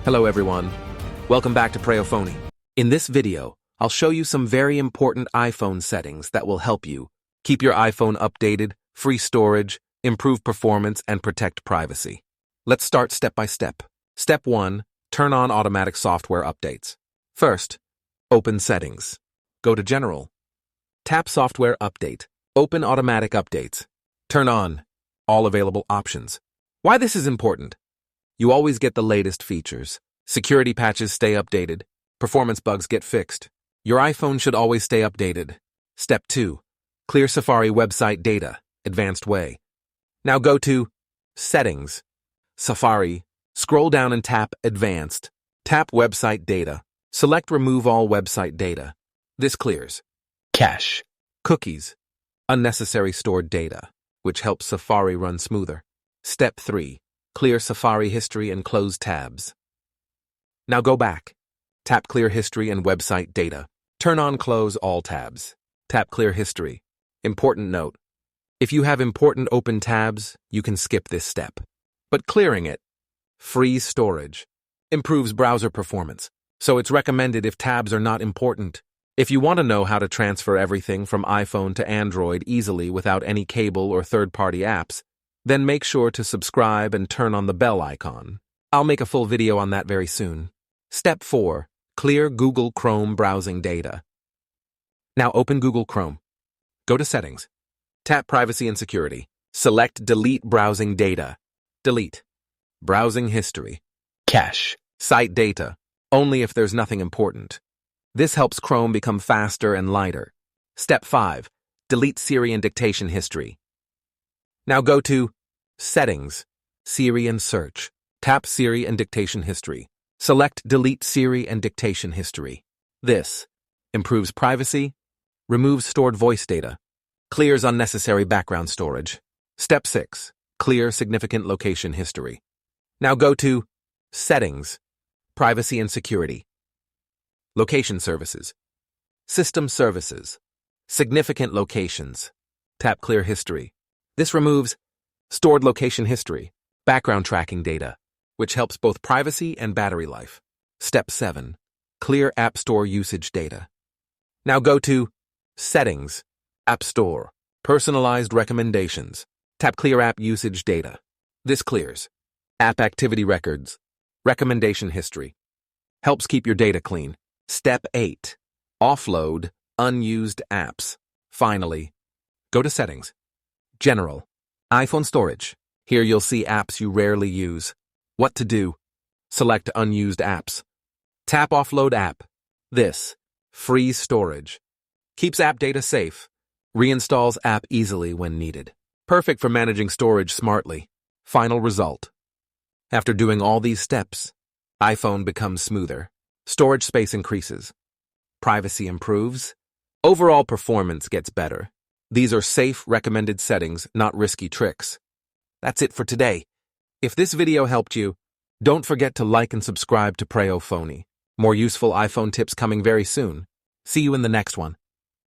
Hello everyone, welcome back to Preyo Phonie. In this video, I'll show you some very important iPhone settings that will help you keep your iPhone updated, free storage, improve performance, and protect privacy. Let's start step by step. Step 1. Turn on automatic software updates. First, open Settings. Go to General. Tap Software Update. Open Automatic Updates. Turn on all available options. Why this is important? You always get the latest features. Security patches stay updated. Performance bugs get fixed. Your iPhone should always stay updated. Step 2. Clear Safari website data, advanced way. Now go to Settings. Safari. Scroll down and tap Advanced. Tap Website Data. Select Remove all website data. This clears cache, cookies, unnecessary stored data, which helps Safari run smoother. Step 3. Clear Safari history and close tabs. Now go back. Tap Clear History and Website Data. Turn on Close all tabs. Tap Clear History. Important note: if you have important open tabs, you can skip this step. But clearing it frees storage, improves browser performance, so it's recommended if tabs are not important. If you want to know how to transfer everything from iPhone to Android easily without any cable or third-party apps, then make sure to subscribe and turn on the bell icon. I'll make a full video on that very soon. Step 4. Clear Google Chrome browsing data. Now open Google Chrome. Go to Settings. Tap Privacy and Security. Select Delete Browsing Data. Delete. Browsing history. Cache. Site data. Only if there's nothing important. This helps Chrome become faster and lighter. Step 5. Delete Siri and dictation history. Now go to Settings, Siri and Search. Tap Siri and dictation history. Select Delete Siri and dictation history. This improves privacy, removes stored voice data, clears unnecessary background storage. Step 6. Clear significant location history. Now go to Settings, Privacy and Security. Location services. System services. Significant locations. Tap Clear History. This removes stored location history, background tracking data, which helps both privacy and battery life. Step 7. Clear App Store usage data. Now go to Settings, App Store, Personalized Recommendations. Tap Clear App Usage Data. This clears app activity records, recommendation history. Helps keep your data clean. Step 8. Offload unused apps. Finally, go to Settings. General, iPhone storage. Here you'll see apps you rarely use. What to do? Select unused apps. Tap Offload app. This frees storage. Keeps app data safe. Reinstalls app easily when needed. Perfect for managing storage smartly. Final result. After doing all these steps, iPhone becomes smoother. Storage space increases. Privacy improves. Overall performance gets better. These are safe, recommended settings, not risky tricks. That's it for today. If this video helped you, don't forget to like and subscribe to Preyo Phonie. More useful iPhone tips coming very soon. See you in the next one.